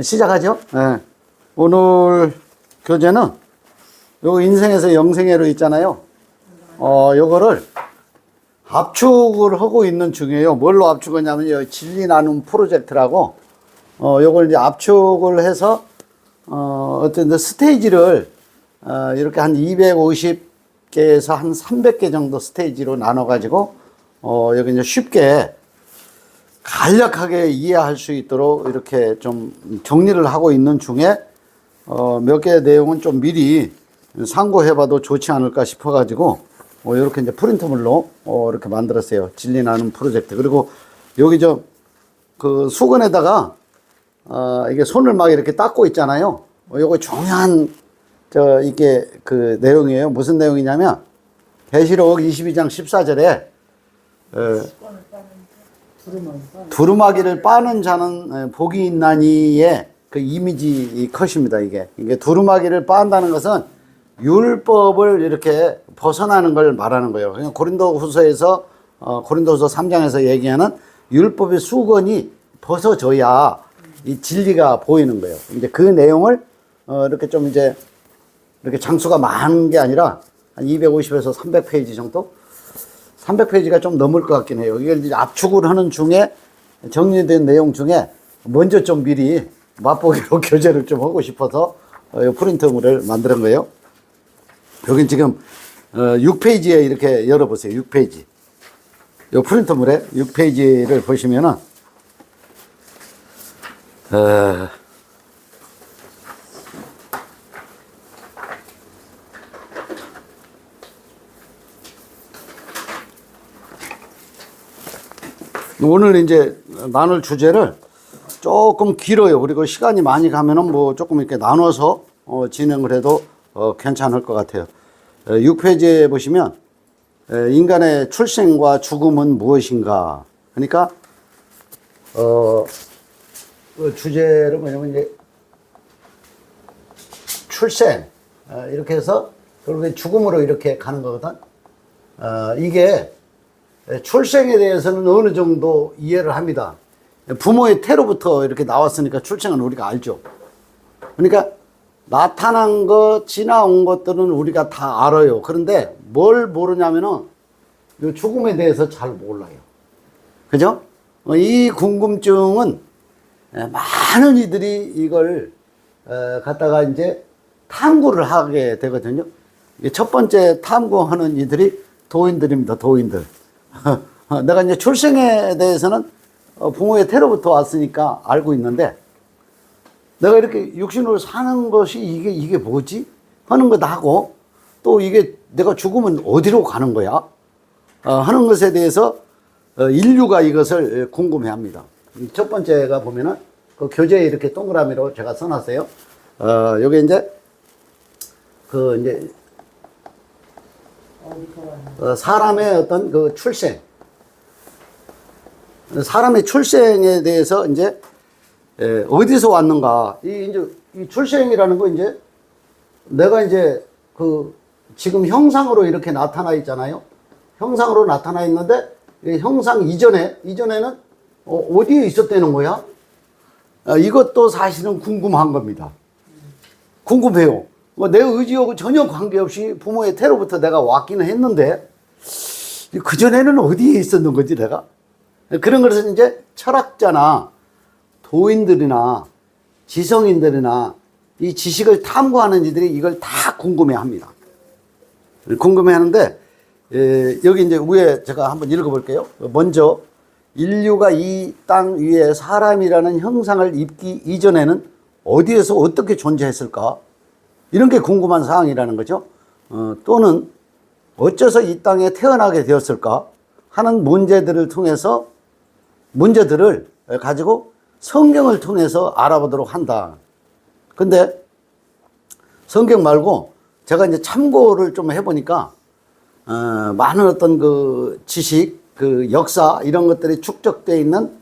시작하죠. 네. 오늘 교재는 요 인생에서 영생애로 있잖아요. 요거를 압축을 하고 있는 중이에요. 뭘로 압축하냐면 진리 나눔 프로젝트라고 요걸 이제 압축을 해서 어떤 스테이지를 이렇게 한 250개에서 한 300개 정도 스테이지로 나눠 가지고 여기 이제 쉽게 간략하게 이해할 수 있도록 이렇게 좀 정리를 하고 있는 중에 몇 개의 내용은 좀 미리 참고해 봐도 좋지 않을까 싶어 가지고 이렇게 이제 프린트물로 이렇게 만들었어요. 진리 나눔 프로젝트. 그리고 여기 그 수건에다가 이게 손을 막 이렇게 닦고 있잖아요. 요거 중요한 이게 그 내용이에요. 무슨 내용이냐면 계시록 22장 14절에 두루마기를 빠는 자는 복이 있나니의 그 이미지 컷입니다. 이게 두루마기를 빤다는 것은 율법을 이렇게 벗어나는 걸 말하는 거예요. 그냥 고린도후서에서 고린도후서 3장에서 얘기하는 율법의 수건이 벗어져야 이 진리가 보이는 거예요. 이제 그 내용을 이렇게 좀 이제 이렇게 장수가 많은 게 아니라 한 250에서 300페이지 정도? 300페이지가 좀 넘을 것 같긴 해요. 이걸 이제 압축을 하는 중에 정리된 내용 중에 먼저 좀 미리 맛보기로 교재를 좀 하고 싶어서 이 프린트물을 만드는 거예요. 여긴 지금 6페이지에 이렇게 열어보세요. 6페이지. 이 프린트물에 6페이지를 보시면은 오늘 이제 나눌 주제를 조금 길어요. 그리고 시간이 많이 가면은 뭐 조금 이렇게 나눠서 진행을 해도 괜찮을 것 같아요. 6페이지에 보시면 인간의 출생과 죽음은 무엇인가. 그러니까 그 주제를 뭐냐면 이제 출생 이렇게 해서 결국에 죽음으로 이렇게 가는 거거든. 이게 출생에 대해서는 어느 정도 이해를 합니다. 부모의 태로부터 이렇게 나왔으니까 출생은 우리가 알죠. 그러니까 나타난 것, 지나온 것들은 우리가 다 알아요. 그런데 뭘 모르냐면은 이 죽음에 대해서 잘 몰라요. 그죠? 이 궁금증은 많은 이들이 이걸 갖다가 이제 탐구를 하게 되거든요. 첫 번째 탐구하는 이들이 도인들입니다. 도인들. 내가 이제 출생에 대해서는 부모의 태로부터 왔으니까 알고 있는데 내가 이렇게 육신으로 사는 것이 이게 뭐지? 하는 것 하고 또 이게 내가 죽으면 어디로 가는 거야? 하는 것에 대해서 인류가 이것을 궁금해 합니다. 첫 번째가 보면은 그 교재에 이렇게 동그라미로 제가 써놨어요. 여기 이제 그 이제 사람의 어떤 그 출생, 사람의 출생에 대해서 이제 어디서 왔는가. 이 출생이라는 거 이제 내가 이제 그 지금 형상으로 이렇게 나타나 있잖아요. 형상으로 나타나 있는데 형상 이전에는 어디에 있었다는 거야? 이것도 사실은 궁금한 겁니다. 궁금해요. 내 의지하고 전혀 관계없이 부모의 태로부터 내가 왔기는 했는데 그전에는 어디에 있었는 거지 내가? 그런 것을 이제 철학자나 도인들이나 지성인들이나 이 지식을 탐구하는 이들이 이걸 다 궁금해 합니다. 궁금해 하는데 여기 이제 위에 제가 한번 읽어볼게요. 먼저 인류가 이 땅 위에 사람이라는 형상을 입기 이전에는 어디에서 어떻게 존재했을까? 이런 게 궁금한 사항이라는 거죠. 또는 어째서 이 땅에 태어나게 되었을까 하는 문제들을 가지고 성경을 통해서 알아보도록 한다. 근데 성경 말고 제가 이제 참고를 좀 해보니까 많은 어떤 그 지식, 그 역사 이런 것들이 축적되어 있는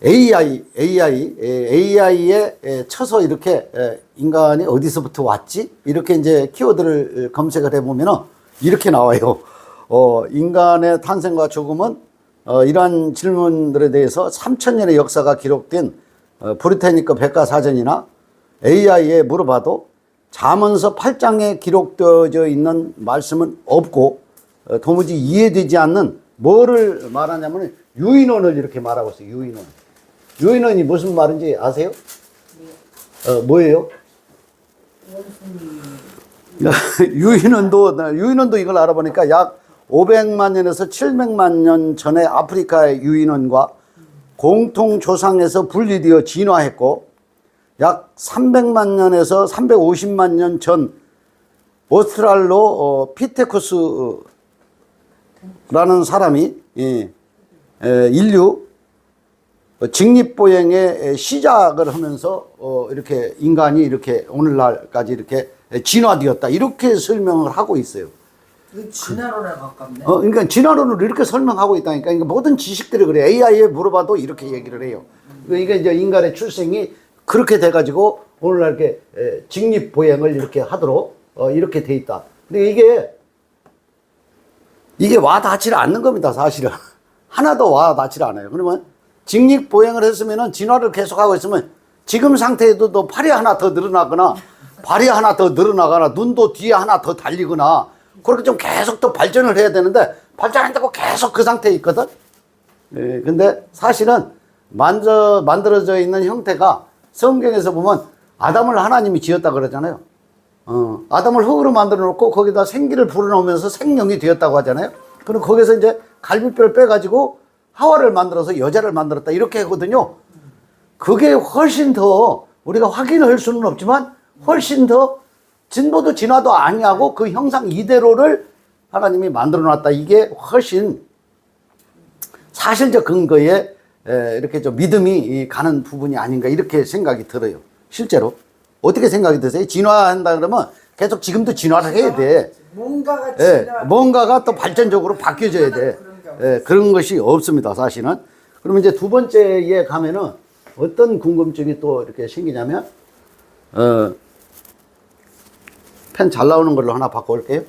AI에 쳐서 이렇게 인간이 어디서부터 왔지? 이렇게 이제 키워드를 검색을 해보면 이렇게 나와요. 인간의 탄생과 죽음은 이러한 질문들에 대해서 3000년의 역사가 기록된 브리테니커 백과사전이나 AI에 물어봐도 잠언서 8장에 기록되어져 있는 말씀은 없고 도무지 이해되지 않는 뭐를 말하냐면 유인원을 이렇게 말하고 있어요. 유인원. 유인원이 무슨 말인지 아세요? 뭐예요? 유인원도 이걸 알아보니까 약 500만 년에서 700만 년 전에 아프리카의 유인원과 공통 조상에서 분리되어 진화했고 약 300만 년에서 350만 년 전 오스트랄로 피테쿠스라는 사람이 인류 직립보행의 시작을 하면서 이렇게 인간이 이렇게 오늘날까지 이렇게 진화되었다 이렇게 설명을 하고 있어요. 진화론에 가깝네. 그러니까 진화론을 이렇게 설명하고 있다니까. 그러니까 모든 지식들이 그래. AI에 물어봐도 이렇게 얘기를 해요. 그러니까 이제 인간의 출생이 그렇게 돼가지고 오늘날 이렇게 직립보행을 이렇게 하도록 이렇게 돼 있다. 근데 이게 와닿지를 않는 겁니다, 사실은. 하나도 와닿지를 않아요. 그러면 직립보행을 했으면은 진화를 계속하고 있으면 지금 상태에도 또 팔이 하나 더 늘어나거나 발이 하나 더 늘어나거나 눈도 뒤에 하나 더 달리거나 그렇게 좀 계속 또 발전을 해야 되는데 발전 안 되고 계속 그 상태에 있거든. 근데 사실은 만들어져 있는 형태가 성경에서 보면 아담을 하나님이 지었다 그러잖아요. 아담을 흙으로 만들어 놓고 거기다 생기를 불어넣으면서 생명이 되었다고 하잖아요. 그럼 거기서 이제 갈비뼈를 빼가지고 하와를 만들어서 여자를 만들었다 이렇게 하거든요. 그게 훨씬 더 우리가 확인할 수는 없지만 훨씬 더 진보도 진화도 아니하고 그 형상 이대로를 하나님이 만들어 놨다. 이게 훨씬 사실적 근거에 이렇게 좀 믿음이 가는 부분이 아닌가 이렇게 생각이 들어요. 실제로. 어떻게 생각이 드세요? 진화한다 그러면 계속 지금도 진화를 해야 돼. 뭔가가 또 발전적으로 바뀌어져야 돼. 그런 것이 없습니다, 사실은. 그러면 이제 두 번째에 가면은 어떤 궁금증이 또 이렇게 생기냐면, 펜 잘 나오는 걸로 하나 바꿔올게요.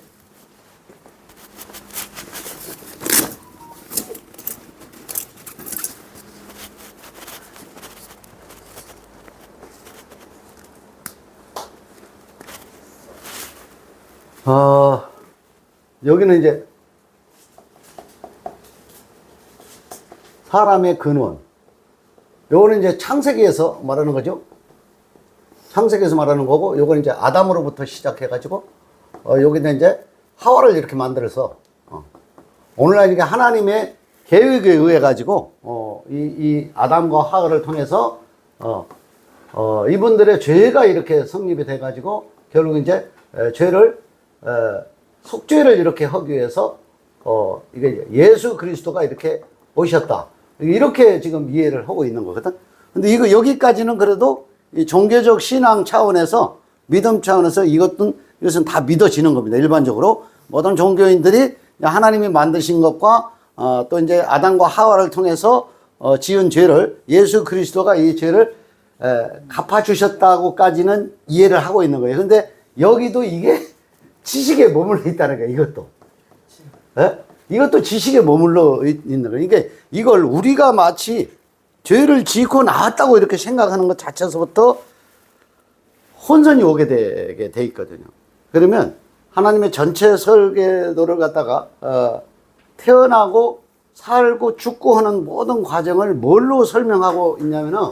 여기는 이제 사람의 근원. 요거는 이제 창세기에서 말하는 거죠. 창세기에서 말하는 거고, 요거는 이제 아담으로부터 시작해가지고, 여기는 이제 하와를 이렇게 만들어서, 오늘날 이게 하나님의 계획에 의해 가지고, 이 아담과 하와를 통해서, 이분들의 죄가 이렇게 성립이 돼가지고, 결국 이제 죄를, 속죄를 이렇게 하기 위해서, 이게 예수 그리스도가 이렇게 오셨다. 이렇게 지금 이해를 하고 있는 거거든. 근데 이거 여기까지는 그래도 이 종교적 신앙 차원에서 믿음 차원에서 이것은 다 믿어지는 겁니다. 일반적으로 모든 종교인들이 하나님이 만드신 것과 또 이제 아담과 하와를 통해서 지은 죄를 예수 그리스도가 이 죄를 갚아주셨다고까지는 이해를 하고 있는 거예요. 근데 여기도 이게 지식에 머물러 있다는 거예요. 이것도. 이것도 지식에 머물러 있는 거예요. 그러니까 이걸 우리가 마치 죄를 짓고 나왔다고 이렇게 생각하는 것 자체에서부터 혼선이 오게 되게 돼 있거든요. 그러면 하나님의 전체 설계도를 갖다가 태어나고 살고 죽고 하는 모든 과정을 뭘로 설명하고 있냐면은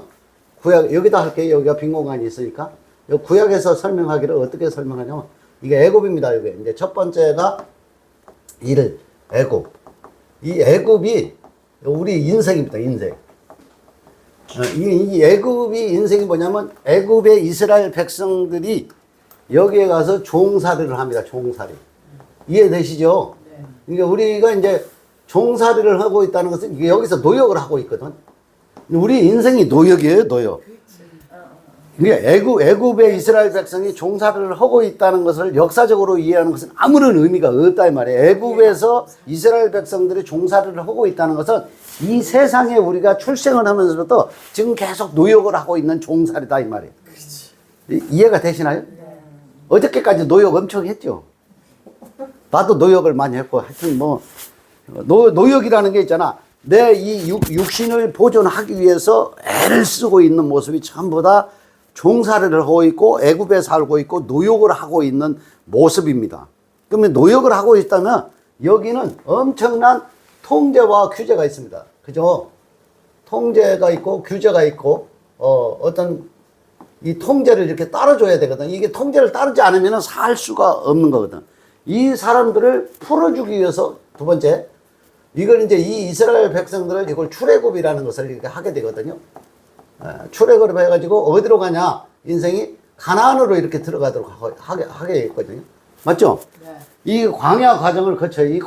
구약 여기다 할게요. 여기가 빈 공간이 있으니까 구약에서 설명하기를 어떻게 설명하냐면 이게 애굽입니다. 이게 이제 첫 번째가 애굽. 이 애굽이 우리 인생입니다. 인생. 이 애굽이 인생이 뭐냐면 애굽의 이스라엘 백성들이 여기에 가서 종살이를 합니다. 종살이. 이해되시죠? 네. 그러니까 우리가 이제 종살이를 하고 있다는 것은 여기서 노역을 하고 있거든. 우리 인생이 노역이에요, 노역. 그러니까 애굽의 이스라엘 백성이 종살이를 하고 있다는 것을 역사적으로 이해하는 것은 아무런 의미가 없다 이 말이에요. 애굽에서 이스라엘 백성들이 종살이를 하고 있다는 것은 이 세상에 우리가 출생을 하면서도 지금 계속 노역을 하고 있는 종살이다 이 말이에요. 이해가 되시나요? 네. 어저께까지 노역 엄청 했죠. 나도 노역을 많이 했고 하여튼 뭐 노역이라는 게 있잖아. 내 이 육신을 보존하기 위해서 애를 쓰고 있는 모습이 전부 다 종살이를 하고 있고 애굽에 살고 있고 노역을 하고 있는 모습입니다. 그러면 노역을 하고 있다면 여기는 엄청난 통제와 규제가 있습니다. 그죠? 통제가 있고 규제가 있고 어떤 이 통제를 이렇게 따라줘야 되거든. 이게 통제를 따르지 않으면 살 수가 없는 거거든. 이 사람들을 풀어주기 위해서 두 번째, 이걸 이제 이 이스라엘 백성들을 이걸 출애굽이라는 것을 이렇게 하게 되거든요. 출애굽을 해가지고 어디로 가냐? 인생이 가나안으로 이렇게 들어가도록 하게 했거든요. 맞죠? 네. 이 광야 과정을 거쳐요. 이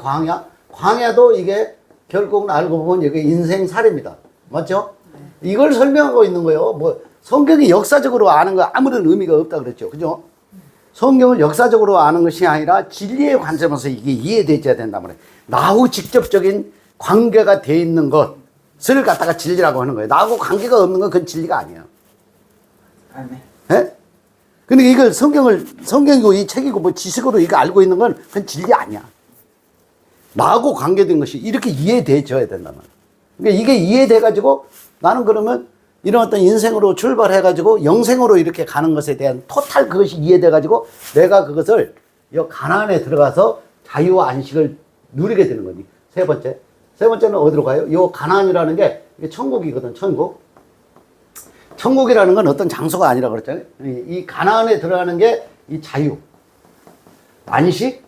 광야도 이게 결국은 알고 보면 이게 인생살입니다. 맞죠? 네. 이걸 설명하고 있는 거예요. 뭐 성경이 역사적으로 아는 거 아무런 의미가 없다 그랬죠. 그죠? 성경을 역사적으로 아는 것이 아니라 진리의 관점에서 이게 이해되어야 된단 말이에요. 나하고 직접적인 관계가 돼 있는 것을 갖다가 진리라고 하는 거예요. 나하고 관계가 없는 건 그건 진리가 아니에요. 아멘. 예? 근데 이걸 성경이고 이 책이고 뭐 지식으로 이거 알고 있는 건 그건 진리 아니야. 나하고 관계된 것이 이렇게 이해돼줘야 된단 말이야. 그러니까 이게 이해돼가지고 나는 그러면 이런 어떤 인생으로 출발해가지고 영생으로 이렇게 가는 것에 대한 토탈 그것이 이해돼가지고 내가 그것을 이 가나안에 들어가서 자유와 안식을 누리게 되는 거지. 세 번째는 어디로 가요? 이 가나안이라는 게 이게 천국이거든. 천국이라는 건 어떤 장소가 아니라 그랬잖아요. 이 가나안에 들어가는 게 이 자유, 안식,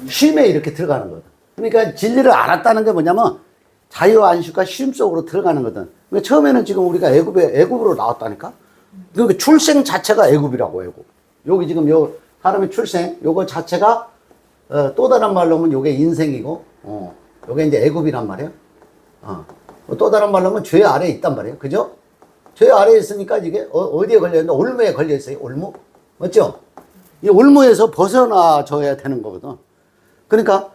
쉼에 이렇게 들어가는 거거든. 그러니까 진리를 알았다는 게 뭐냐면 자유, 안식과 쉼 속으로 들어가는 거든. 그러니까 처음에는 지금 우리가 애굽으로 나왔다니까. 그러니까 출생 자체가 애굽이라고 애굽. 여기 지금 요 사람의 출생 요거 자체가 또 다른 말로 하면 요게 인생이고, 요게 이제 애굽이란 말이에요. 또 다른 말로 하면 죄 아래에 있단 말이에요. 그죠? 죄 아래에 있으니까 이게 어디에 걸려있는데 올무에 걸려있어요. 올무. 맞죠? 이 올무에서 벗어나줘야 되는 거거든. 그러니까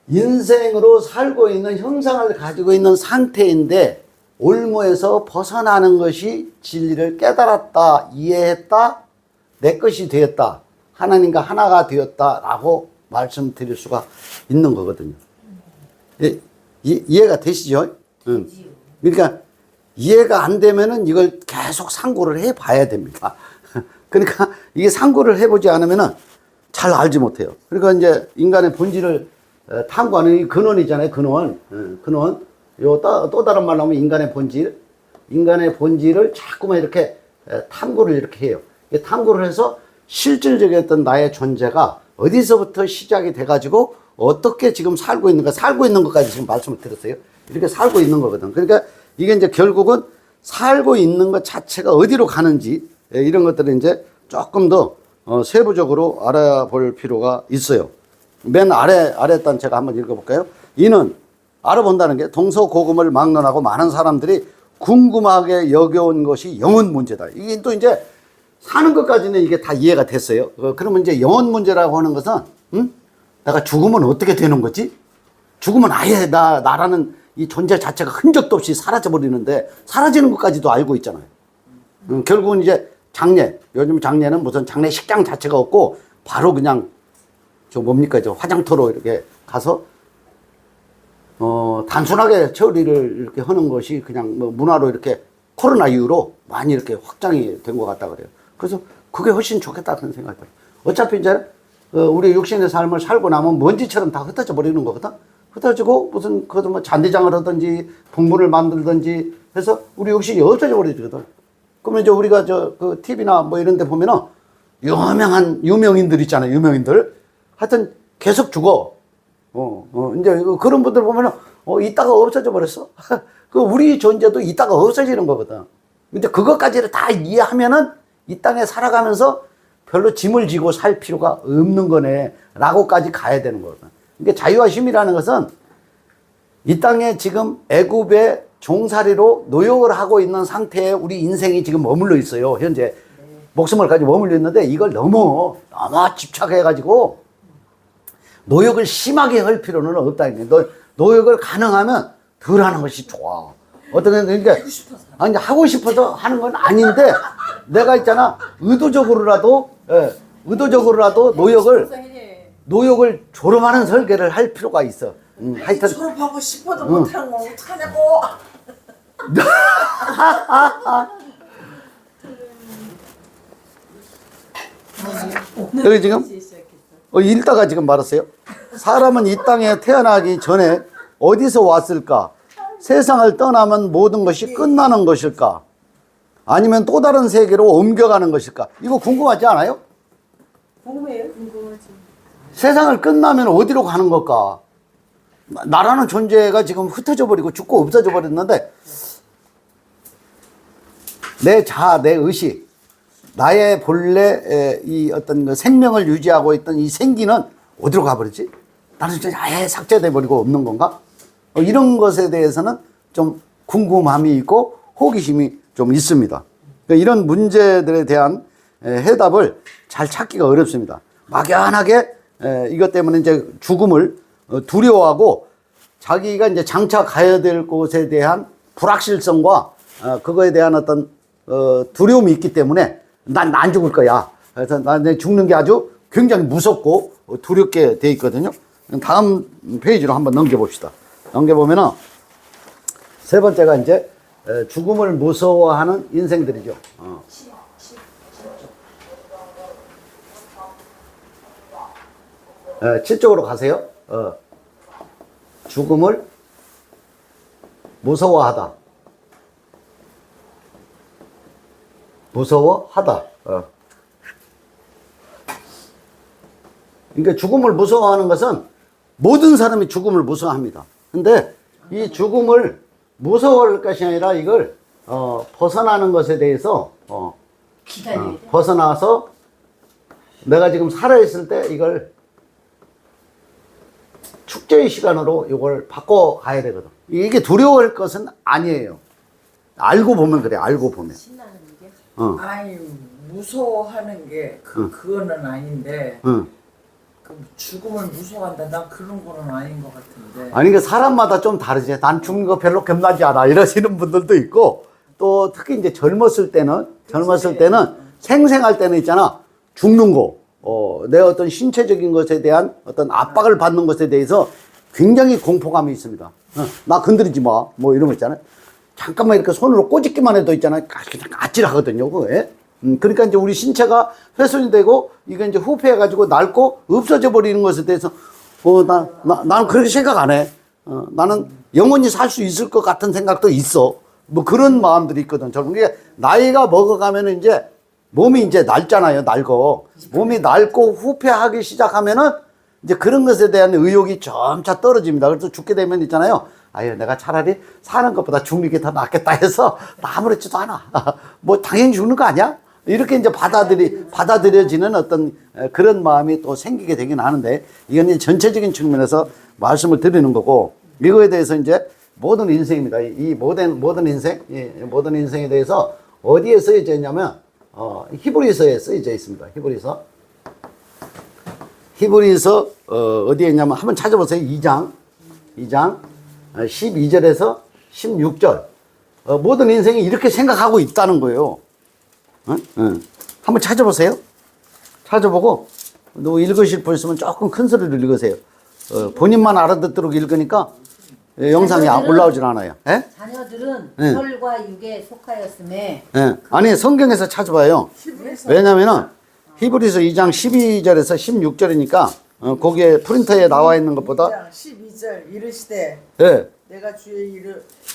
인생으로 살고 있는 형상을 가지고 있는 상태인데 올무에서 벗어나는 것이 진리를 깨달았다, 이해했다, 내 것이 되었다, 하나님과 하나가 되었다라고 말씀드릴 수가 있는 거거든요. 이해가 되시죠? 응. 그러니까 이해가 안 되면은 이걸 계속 상고를 해 봐야 됩니다. 그러니까 이게 상고를 해보지 않으면은 잘 알지 못해요. 그러니까 이제 인간의 본질을 탐구하는 이 근원이잖아요. 근원. 또 다른 말로 하면 인간의 본질을 자꾸만 이렇게 탐구를 이렇게 해요. 탐구를 해서 실질적이었던 나의 존재가 어디서부터 시작이 돼가지고 어떻게 지금 살고 있는가, 살고 있는 것까지 지금 말씀을 드렸어요. 이렇게 살고 있는 거거든. 그러니까 이게 이제 결국은 살고 있는 것 자체가 어디로 가는지 이런 것들을 이제 조금 더 세부적으로 알아볼 필요가 있어요. 맨 아래 단 제가 한번 읽어볼까요? 이는 알아본다는 게 동서고금을 막론하고 많은 사람들이 궁금하게 여겨온 것이 영혼 문제다. 이게 또 이제 사는 것까지는 이게 다 이해가 됐어요. 그러면 이제 영혼 문제라고 하는 것은, 내가 죽으면 어떻게 되는 거지? 죽으면 아예 나라는 이 존재 자체가 흔적도 없이 사라져버리는데 사라지는 것까지도 알고 있잖아요. 결국은 이제 요즘 장례는 무슨 장례식장 자체가 없고 바로 그냥 저 화장터로 이렇게 가서 단순하게 처리를 이렇게 하는 것이 그냥 뭐 문화로 이렇게 코로나 이후로 많이 이렇게 확장이 된 것 같다 그래요. 그래서 그게 훨씬 좋겠다는 생각이 들어요. 어차피 이제 우리 육신의 삶을 살고 나면 먼지처럼 다 흩어져 버리는 거거든. 흩어지고 무슨 그것도 뭐 잔디장을 하든지 분물을 만들든지 해서 우리 육신이 없어져 버리거든. 그러면 이제 우리가 그 TV나 뭐 이런 데 보면은 유명한 유명인들 있잖아요. 유명인들. 하여튼 계속 죽어. 이제 그런 분들 보면은 이따가 없어져 버렸어. 그 우리 존재도 이따가 없어지는 거거든. 근데 그것까지를 다 이해하면은 이 땅에 살아가면서 별로 짐을 지고 살 필요가 없는 거네. 라고까지 가야 되는 거거든. 그러니까 자유와 쉼이라는 것은 이 땅에 지금 애굽의 종살이로 노역을 하고 있는 상태에 우리 인생이 지금 머물러 있어요. 현재 목숨을 가지고 머물러 있는데 이걸 너무 집착해가지고 노역을 심하게 할 필요는 없다는 거예요. 노역을 가능하면 덜 하는 것이 좋아. 그러니까 아니 하고 싶어서 하는 건 아닌데 내가 있잖아 의도적으로라도 노역을 졸음하는 설계를 할 필요가 있어. 하여튼 졸업하고 싶어도 못하는 거 어떡하냐고. 여기 지금 읽다가 지금 말았어요. 사람은 이 땅에 태어나기 전에 어디서 왔을까? 세상을 떠나면 모든 것이 끝나는 것일까? 아니면 또 다른 세계로 옮겨가는 것일까? 이거 궁금하지 않아요? 궁금해요? 궁금하지. 세상을 끝나면 어디로 가는 걸까? 나라는 존재가 지금 흩어져 버리고 죽고 없어져 버렸는데 내 자아, 내 의식, 나의 본래 이 어떤 그 생명을 유지하고 있던 이 생기는 어디로 가버렸지? 나는 진짜 아예 삭제돼 버리고 없는 건가? 이런 것에 대해서는 좀 궁금함이 있고 호기심이 좀 있습니다. 그러니까 이런 문제들에 대한 해답을 잘 찾기가 어렵습니다. 막연하게 이것 때문에 이제 죽음을 두려워하고 자기가 이제 장차 가야 될 곳에 대한 불확실성과 그거에 대한 어떤 두려움이 있기 때문에 난 안 죽을 거야. 그래서 난 죽는 게 아주 굉장히 무섭고 두렵게 돼 있거든요. 다음 페이지로 한번 넘겨봅시다. 넘겨보면은 세 번째가 이제 죽음을 무서워하는 인생들이죠. 7쪽으로 가세요. 죽음을 무서워하다. 무서워하다. 그러니까 죽음을 무서워하는 것은 모든 사람이 죽음을 무서워합니다. 근데 이 죽음을 무서워할 것이 아니라 이걸 벗어나는 것에 대해서 벗어나서 내가 지금 살아있을 때 이걸 축제의 시간으로 이걸 바꿔가야 되거든. 이게 두려워할 것은 아니에요. 알고 보면 그래. 알고 보면. 신나는 게? 아니 무서워하는 게 그거는 아닌데 그 죽음을 무서워한다. 난 그런 거는 아닌 것 같은데. 아니, 그 사람마다 좀 다르지. 난 죽는 거 별로 겁나지 않아. 이러시는 분들도 있고, 또 특히 이제 젊었을 때는 생생할 때는 있잖아. 죽는 거, 내 어떤 신체적인 것에 대한 어떤 압박을 받는 것에 대해서 굉장히 공포감이 있습니다. 나 건드리지 마. 뭐 이런 거 있잖아요. 잠깐만 이렇게 손으로 꼬집기만 해도 있잖아요. 그냥 아찔하거든요. 그게. 그러니까 이제 우리 신체가 훼손이 되고, 이게 이제 후패해가지고 낡고 없어져 버리는 것에 대해서, 나는 그렇게 생각 안 해. 나는 영원히 살 수 있을 것 같은 생각도 있어. 뭐 그런 마음들이 있거든. 저는 그게 나이가 먹어가면은 이제 몸이 이제 낡잖아요. 낡어. 몸이 낡고 후패하기 시작하면은 이제 그런 것에 대한 의욕이 점차 떨어집니다. 그래서 죽게 되면 있잖아요. 아유, 내가 차라리 사는 것보다 죽는 게 더 낫겠다 해서 나 아무렇지도 않아. 뭐 당연히 죽는 거 아니야? 이렇게 이제 받아들여지는 어떤 그런 마음이 또 생기게 되긴 하는데, 이건 이제 전체적인 측면에서 말씀을 드리는 거고, 이거에 대해서 이제 모든 인생입니다. 이 모든 인생, 모든 인생에 대해서 어디에 쓰여져 있냐면, 히브리서에 쓰여져 있습니다. 히브리서, 어디에 있냐면, 한번 찾아보세요. 2장 12절에서 16절. 모든 인생이 이렇게 생각하고 있다는 거예요. 한번 찾아보세요. 찾아보고, 너 읽으실 분 있으면 조금 큰 소리로 읽으세요. 본인만 알아듣도록 읽으니까 영상이 올라오질 않아요. 예? 자녀들은 네. 혈과 육에 속하였음에 예. 아니, 성경에서 찾아봐요. 왜냐면은 히브리서 2장 12절에서 16절이니까 거기에 프린터에 나와 있는 것보다 12절 이르시되 예. 내가 주의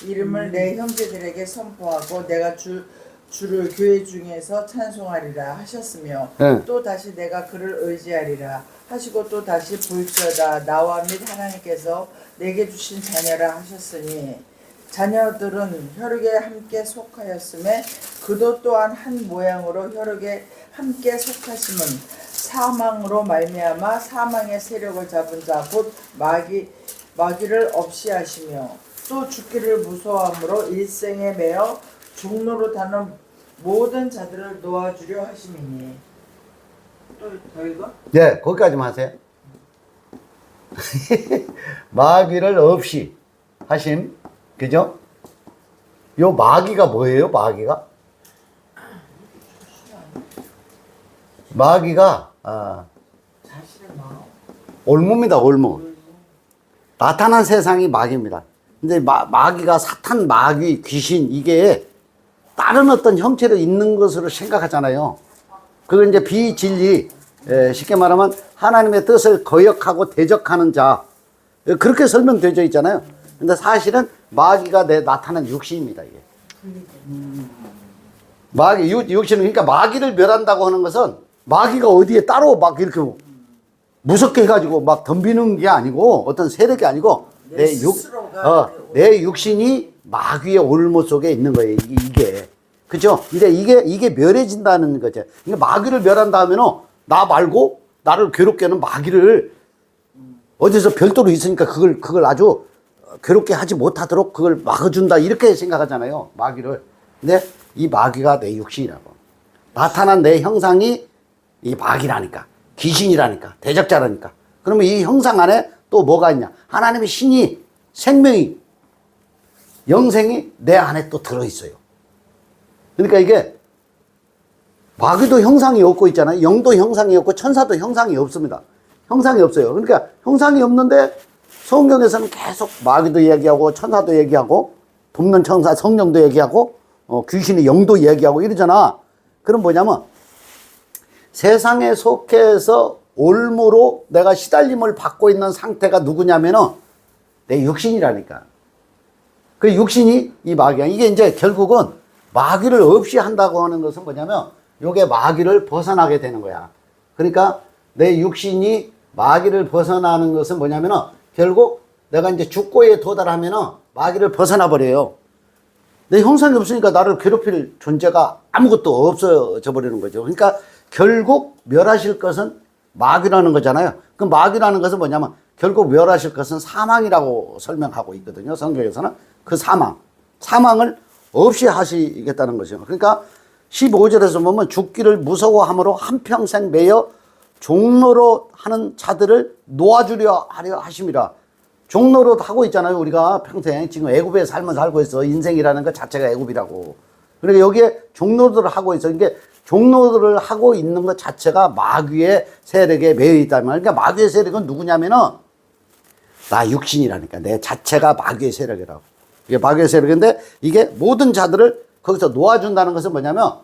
이름을 내 형제들에게 선포하고 내가 주를 교회 중에서 찬송하리라 하셨으며 네. 또 다시 내가 그를 의지하리라 하시고 또 다시 볼지어다 나와 및 하나님께서 내게 주신 자녀라 하셨으니 자녀들은 혈육에 함께 속하였음에 그도 또한 한 모양으로 혈육에 함께 속하심은 사망으로 말미암아 사망의 세력을 잡은 자 곧 마귀를 없이 하시며 또 죽기를 무서워함으로 일생에 매어 종로로 다는 모든 자들을 놓아주려 하심이니. 또 더 읽어? 네, 거기까지만 하세요. 마귀를 없이 하심, 그죠? 요 마귀가 뭐예요? 마귀가 자신의 마음. 올무입니다. 올무. 나타난 세상이 마귀입니다. 근데 마귀가 사탄, 마귀, 귀신 이게 다른 어떤 형체로 있는 것으로 생각하잖아요. 그건 이제 비진리, 쉽게 말하면 하나님의 뜻을 거역하고 대적하는 자, 그렇게 설명되어 있잖아요. 근데 사실은 마귀가 나타난 육신입니다, 이게. 마귀, 육신은, 그러니까 마귀를 멸한다고 하는 것은 마귀가 어디에 따로 막 이렇게 무섭게 해가지고 막 덤비는 게 아니고 어떤 세력이 아니고 내 육신이 마귀의 올무 속에 있는 거예요, 이게. 그죠? 이게 멸해진다는 거죠. 그러니까 마귀를 멸한다 하면은 나 말고 나를 괴롭게 하는 마귀를 어디서 별도로 있으니까 그걸 아주 괴롭게 하지 못하도록 그걸 막아준다. 이렇게 생각하잖아요. 마귀를. 근데 이 마귀가 내 육신이라고. 나타난 내 형상이 이 마귀라니까. 귀신이라니까. 대적자라니까. 그러면 이 형상 안에 또 뭐가 있냐. 하나님의 신이, 생명이, 영생이 내 안에 또 들어있어요. 그러니까 이게 마귀도 형상이 없고 있잖아요. 영도 형상이 없고 천사도 형상이 없습니다. 형상이 없어요. 그러니까 형상이 없는데 성경에서는 계속 마귀도 얘기하고 천사도 얘기하고 돕는 천사 성령도 얘기하고 귀신의 영도 얘기하고 이러잖아. 그럼 뭐냐면 세상에 속해서 올무로 내가 시달림을 받고 있는 상태가 누구냐면은 내 육신이라니까. 그 육신이 이 마귀야. 이게 이제 결국은 마귀를 없이 한다고 하는 것은 뭐냐면 요게 마귀를 벗어나게 되는 거야. 그러니까 내 육신이 마귀를 벗어나는 것은 뭐냐면은 결국 내가 이제 죽고에 도달하면은 마귀를 벗어나 버려요. 내 형상이 없으니까 나를 괴롭힐 존재가 아무것도 없어져 버리는 거죠. 그러니까 결국 멸하실 것은 마귀라는 거잖아요. 그 마귀라는 것은 뭐냐면 결국 멸하실 것은 사망이라고 설명하고 있거든요. 성경에서는 그 사망을 없이 하시겠다는 거죠. 그러니까 15절에서 보면 죽기를 무서워함으로 한평생 매여 종로로 하는 자들을 놓아주려 하려 하심이라. 종로로 하고 있잖아요. 우리가 평생 지금 애굽의 삶을 살고 있어. 인생이라는 것 자체가 애굽이라고. 그러니까 여기에 종로들을 하고 있어. 이게 종로들을 하고 있는 것 자체가 마귀의 세력에 매여 있다면, 그러니까 마귀의 세력은 누구냐면은 나 육신이라니까. 내 자체가 마귀의 세력이라고. 이게 마귀의 세력인데 이게 모든 자들을 거기서 놓아준다는 것은 뭐냐면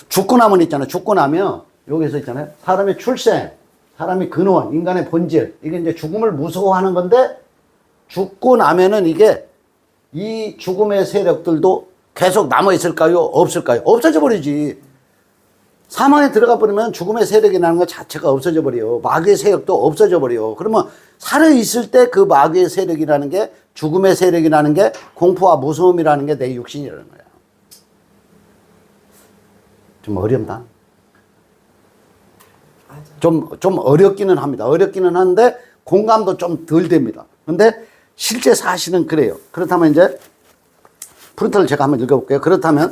죽고 나면 있잖아요. 죽고 나면 여기서 있잖아요. 사람의 출생, 사람의 근원, 인간의 본질. 이게 이제 죽음을 무서워하는 건데 죽고 나면은 이게 이 죽음의 세력들도 계속 남아있을까요? 없을까요? 없어져 버리지. 사망에 들어가 버리면 죽음의 세력이라는 것 자체가 없어져 버려요. 마귀의 세력도 없어져 버려요. 그러면 살아있을 때 그 마귀의 세력이라는 게 죽음의 세력이라는 게 공포와 무서움이라는 게 내 육신이라는 거야. 좀 어렵다. 좀 어렵기는 합니다. 어렵기는 한데 공감도 좀 덜 됩니다. 근데 실제 사실은 그래요. 그렇다면 이제 프린터를 제가 한번 읽어볼게요. 그렇다면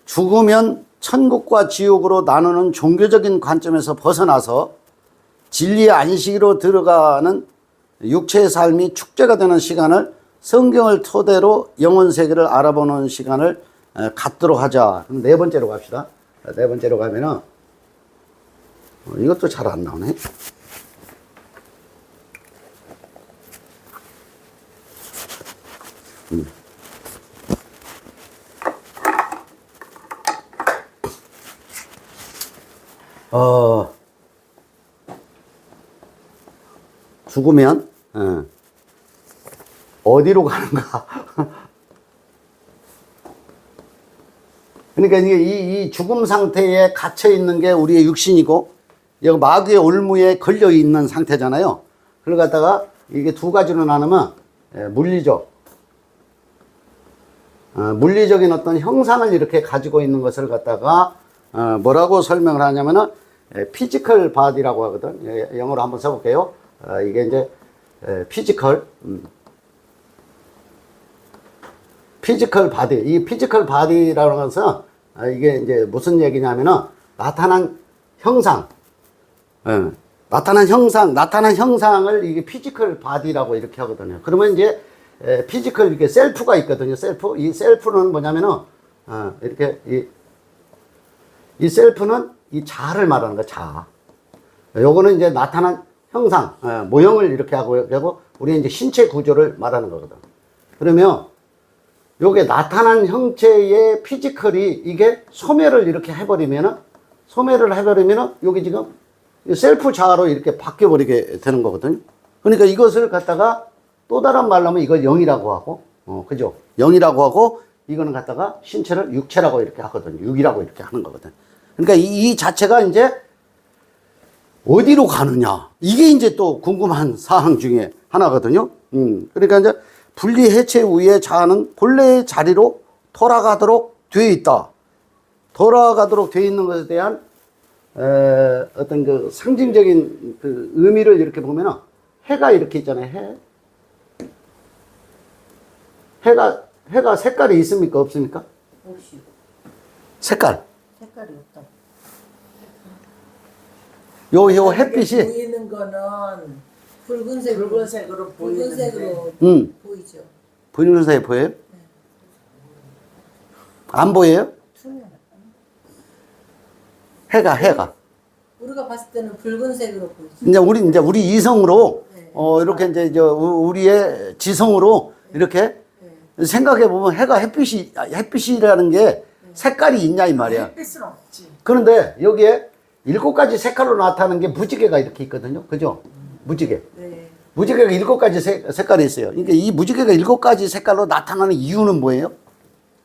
죽으면 천국과 지옥으로 나누는 종교적인 관점에서 벗어나서 진리의 안식으로 들어가는 육체의 삶이 축제가 되는 시간을 성경을 토대로 영혼 세계를 알아보는 시간을 갖도록 하자. 그럼 네 번째로 갑시다. 네 번째로 가면은 이것도 잘 안 나오네. 죽으면 어디로 가는가? 그러니까 이 죽음 상태에 갇혀 있는 게 우리의 육신이고 여기 마귀의 올무에 걸려 있는 상태잖아요. 그걸 갖다가 이게 두 가지로 나누면 물리적, 물리적인 어떤 형상을 이렇게 가지고 있는 것을 갖다가 뭐라고 설명을 하냐면은 피지컬 바디라고 하거든. 영어로 한번 써볼게요. 이게 이제 피지컬 바디. 이 피지컬 바디라는 것은 이게 이제 무슨 얘기냐면은 나타난 형상, 나타난 형상을 이게 피지컬 바디라고 이렇게 하거든요. 그러면 이제 피지컬 이렇게 셀프가 있거든요. 셀프. 이 셀프는 뭐냐면은 이렇게 이 셀프는 이 자를 말하는 거야. 자. 요거는 이제 나타난 형상, 모형을 이렇게 하고 우리 이제 신체 구조를 말하는 거거든. 그러면 요게 나타난 형체의 피지컬이 이게 소멸을 이렇게 해버리면은 여기 지금 셀프 자아로 이렇게 바뀌어버리게 되는 거거든요. 그러니까 이것을 갖다가 또 다른 말로 하면 이걸 영이라고 하고, 그죠? 영이라고 하고, 이거는 갖다가 신체를 육체라고 이렇게 하거든요. 육이라고 이렇게 하는 거거든. 그러니까 이 자체가 이제 어디로 가느냐. 이게 이제 또 궁금한 사항 중에 하나거든요. 그러니까 이제 분리 해체 후에 자아는 본래의 자리로 돌아가도록 되어 있다. 돌아가도록 되어 있는 것에 대한 어떤 그 상징적인 그 의미를 이렇게 보면은 해가 이렇게 있잖아요. 해가 색깔이 있습니까? 없습니까? 없이 색깔. 색깔이 없다. 요 햇빛이 보이는 거는 붉은색으로 붉은색으로 보이는데 붉은색으로 보이죠. 보이는 사이에 보여요? 안 보여요? 투명. 해가. 우리가 봤을 때는 붉은색으로 보이죠. 이제 우리 이성으로 네. 이렇게 이제 우리의 지성으로 이렇게 생각해 보면 햇빛이라는 게 색깔이 있냐 이 말이야. 햇빛은 없지. 그런데 여기에 7가지 색깔로 나타나는 게 무지개가 이렇게 있거든요. 그죠? 무지개. 네. 무지개가 7가지 색깔이 있어요. 그러니까 이 무지개가 7가지 색깔로 나타나는 이유는 뭐예요?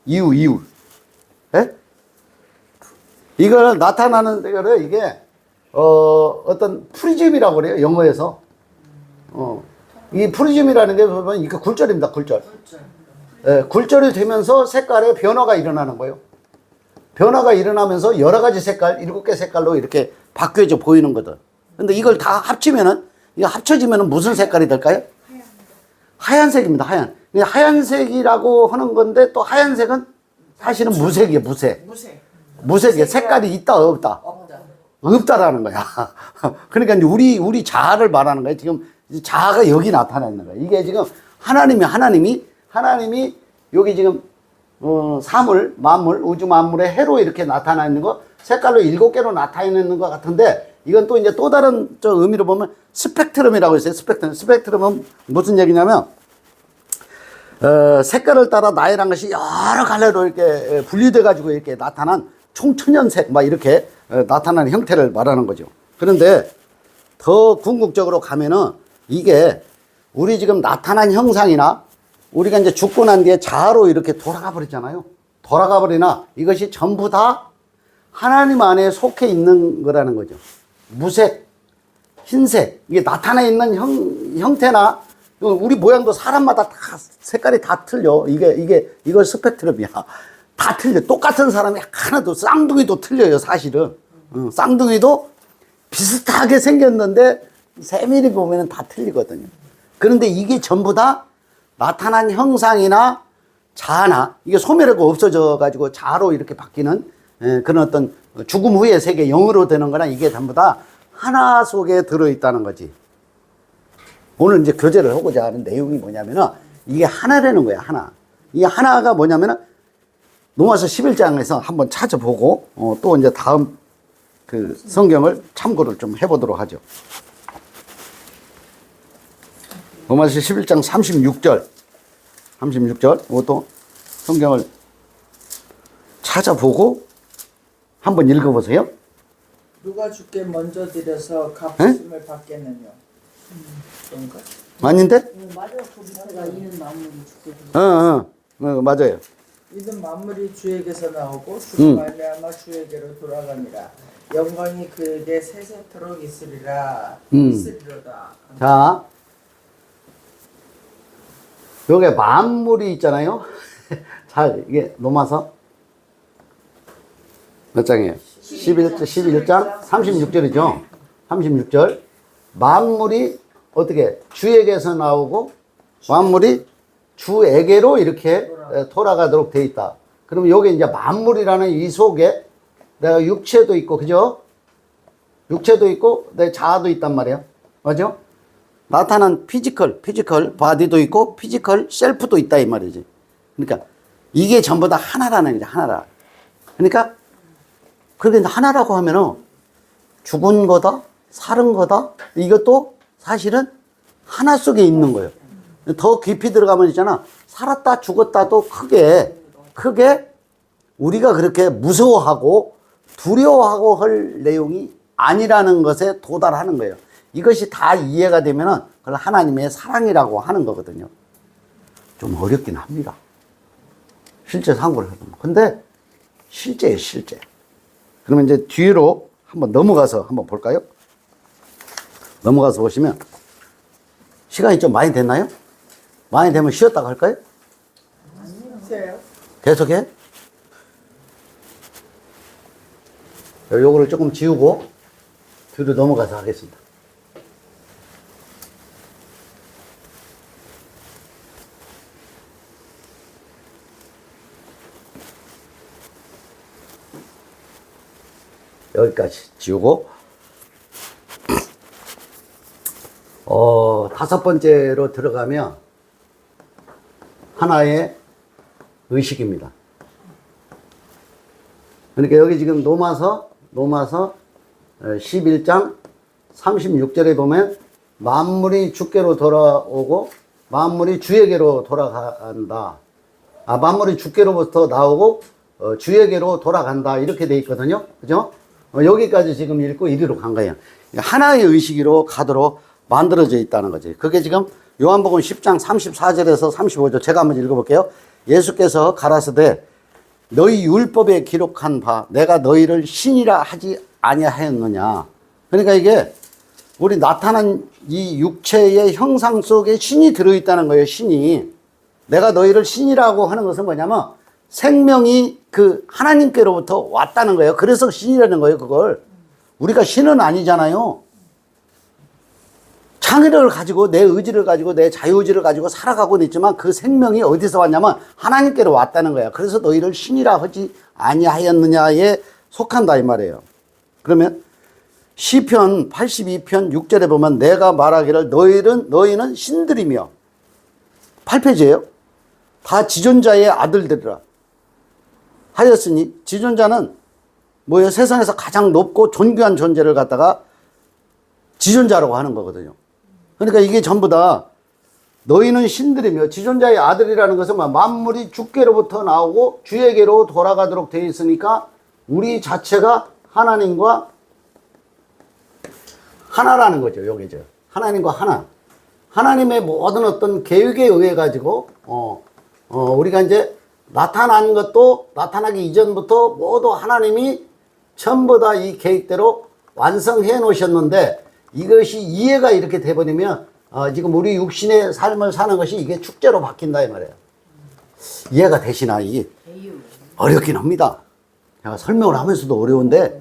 이유. 예? 이걸 나타나는 데가 이게 어떤 프리즘이라고 그래요. 영어에서. 이 프리즘이라는 게 보면 이게 굴절입니다. 굴절. 예, 굴절이 되면서 색깔의 변화가 일어나는 거예요. 변화가 일어나면서 여러 가지 색깔, 7개 색깔로 이렇게 바뀌어져 보이는 거든. 근데 이걸 다 합치면은, 이거 합쳐지면은 무슨 색깔이 될까요? 하얀색입니다, 하얀. 하얀색이라고 하는 건데 또 하얀색은 사실은 무색이에요, 무색. 무색이에요. 색깔이 있다, 없다? 없다라는 거야. 그러니까 이제 우리 자아를 말하는 거예요. 지금 자아가 여기 나타나 있는 거예요. 이게 지금 하나님이 여기 지금 사물, 만물, 우주 만물의 해로 이렇게 나타나 있는 거, 색깔로 7개로 나타나 있는 것 같은데, 이건 또 이제 또 다른 의미로 보면 스펙트럼이라고 있어요. 스펙트럼은 무슨 얘기냐면, 색깔을 따라 나열한 것이 여러 갈래로 이렇게 분리돼가지고 이렇게 나타난 총천연색, 막 이렇게 나타나는 형태를 말하는 거죠. 그런데 더 궁극적으로 가면은 이게 우리 지금 나타난 형상이나 우리가 이제 죽고 난 뒤에 자아로 이렇게 돌아가 버리잖아요. 돌아가 버리나 이것이 전부 다 하나님 안에 속해 있는 거라는 거죠. 무색, 흰색, 이게 나타나 있는 형태나 우리 모양도 사람마다 다 색깔이 다 틀려. 이거 스펙트럼이야. 다 틀려. 똑같은 사람이 하나도 쌍둥이도 틀려요, 사실은. 쌍둥이도 비슷하게 생겼는데 세밀히 보면은 다 틀리거든요. 그런데 이게 전부 다 나타난 형상이나 자아나 이게 소멸하고 없어져 가지고 자아로 이렇게 바뀌는 그런 어떤 죽음 후의 세계 영으로 되는 거나 이게 전부 다 하나 속에 들어있다는 거지. 오늘 이제 교제를 하고자 하는 내용이 뭐냐면은 이게 하나라는 거야, 하나. 이 하나가 뭐냐면은 로마서 11장에서 한번 찾아보고 또 이제 다음 그 성경을 참고를 좀 해보도록 하죠. 로마서 11장 36절 이것도 성경을 찾아보고 한번 읽어보세요. 누가 주께 먼저 드려서 갚으심을 받겠느냐. 그런가? 아닌데? 맞아. 그 밑에가 이는 만물이 죽게 맞아요. 이는 만물이 주에게서 나오고 주로 말미암아 주에게로 돌아가니라. 영광이 그에게 세세토록 있으리로다. 자, 여기 만물이 있잖아요. 잘 이게 로마서 몇 장이에요? 11장 36절이죠. 36절. 만물이 어떻게 주에게서 나오고 만물이 주에게로 이렇게 돌아가도록 돼 있다. 그러면 여기 이제 만물이라는 이 속에 내가 육체도 있고, 그죠? 육체도 있고 내 자아도 있단 말이야. 맞죠? 나타난 피지컬 바디도 있고 피지컬 셀프도 있다 이 말이지. 그러니까 이게 전부 다 하나라는 거지, 하나라. 그러니까 그런데 하나라고 하면은 죽은 거다, 살은 거다, 이것도 사실은 하나 속에 있는 거예요. 더 깊이 들어가면 있잖아. 살았다 죽었다도 크게 우리가 그렇게 무서워하고 두려워하고 할 내용이 아니라는 것에 도달하는 거예요. 이것이 다 이해가 되면은 그걸 하나님의 사랑이라고 하는 거거든요. 좀 어렵긴 합니다. 실제 상고를 해보면. 근데 실제예요, 실제. 그러면 이제 뒤로 한번 넘어가서 한번 볼까요? 넘어가서 보시면 시간이 좀 많이 됐나요? 많이 되면 쉬었다가 할까요? 아니요. 계속해? 요거를 조금 지우고 뒤로 넘어가서 하겠습니다. 여기까지 지우고 다섯 번째로 들어가면 하나의 의식입니다. 그러니까 여기 지금 노마서 11장 36절에 보면 만물이 주께로 돌아오고 만물이 주에게로 돌아간다. 만물이 주께로부터 나오고 주에게로 돌아간다. 이렇게 돼 있거든요. 그죠? 여기까지 지금 읽고 이리로 간 거예요. 하나의 의식으로 가도록 만들어져 있다는 거지. 그게 지금 요한복음 10장 34절에서 35절 제가 한번 읽어볼게요. 예수께서 가라사대 너희 율법에 기록한 바 내가 너희를 신이라 하지 아니하였느냐. 그러니까 이게 우리 나타난 이 육체의 형상 속에 신이 들어있다는 거예요. 신이. 내가 너희를 신이라고 하는 것은 뭐냐면 생명이 그 하나님께로부터 왔다는 거예요. 그래서 신이라는 거예요. 그걸. 우리가 신은 아니잖아요. 창의력을 가지고 내 의지를 가지고 내 자유의지를 가지고 살아가고 있지만 그 생명이 어디서 왔냐면 하나님께로 왔다는 거야. 그래서 너희를 신이라 하지 아니하였느냐에 속한다 이 말이에요. 그러면 시편 82편 6절에 보면 내가 말하기를 너희는 신들이며 8페이지예요. 다 지존자의 아들들이라 하였으니 지존자는 뭐예요? 세상에서 가장 높고 존귀한 존재를 갖다가 지존자라고 하는 거거든요. 그러니까 이게 전부 다 너희는 신들이며 지존자의 아들이라는 것은 만물이 주께로부터 나오고 주에게로 돌아가도록 되어 있으니까 우리 자체가 하나님과 하나라는 거죠. 여기죠. 하나님과 하나. 하나님의 모든 어떤 계획에 의해 가지고 우리가 이제 나타난 것도 나타나기 이전부터 모두 하나님이 전부 다 이 계획대로 완성해 놓으셨는데 이것이 이해가 이렇게 돼버리면 지금 우리 육신의 삶을 사는 것이 이게 축제로 바뀐다 이 말이에요. 이해가 되시나? 이게 어렵긴 합니다. 제가 설명을 하면서도 어려운데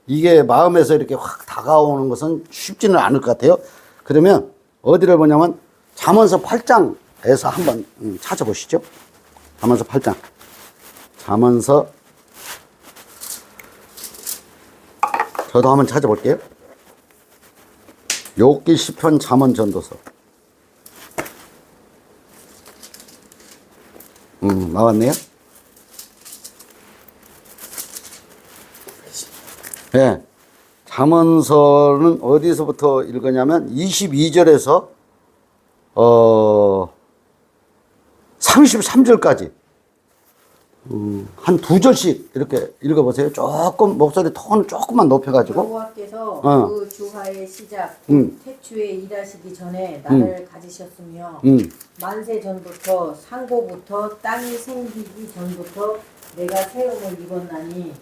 이게 마음에서 이렇게 확 다가오는 것은 쉽지는 않을 것 같아요. 그러면 어디를 보냐면 잠언서 8장에서 한번 찾아보시죠. 잠언서 8장. 잠언서 저도 한번 찾아볼게요. 욥기 시편 잠언 전도서. 나왔네요. 네. 잠언서는 어디서부터 읽으냐면 22절에서 33절까지 한 두 절씩 이렇게 읽어보세요. 조금 목소리 톤을 조금만 높여가지고. 여호와께서 그 주화의 시작 태초에 일하시기 전에 나를 가지셨으며 만세 전부터 상고부터 땅이 생기기 전부터 내가 세움을 입었나니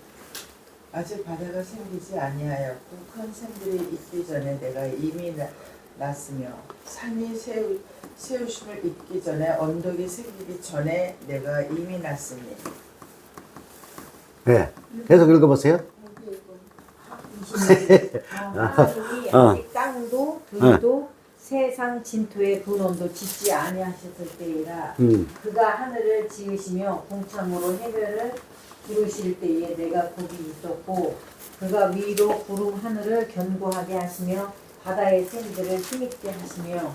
아직 바다가 생기지 아니하였고 큰 샘들이 있기 전에 내가 이미 났으며 산이 세우심을 입기 전에 언덕이 생기기 전에 내가 이미 났으니. 네, 계속 읽어보세요. 하나님이 아직 땅도 들도 세상 진토의 근원도 짓지 아니하셨을 때이라 그가 하늘을 지으시며 공창으로 해변을 부르실 때에 내가 거기 있었고 그가 위로 구름 하늘을 견고하게 하시며 바다의 샘들을 힘있게 하시며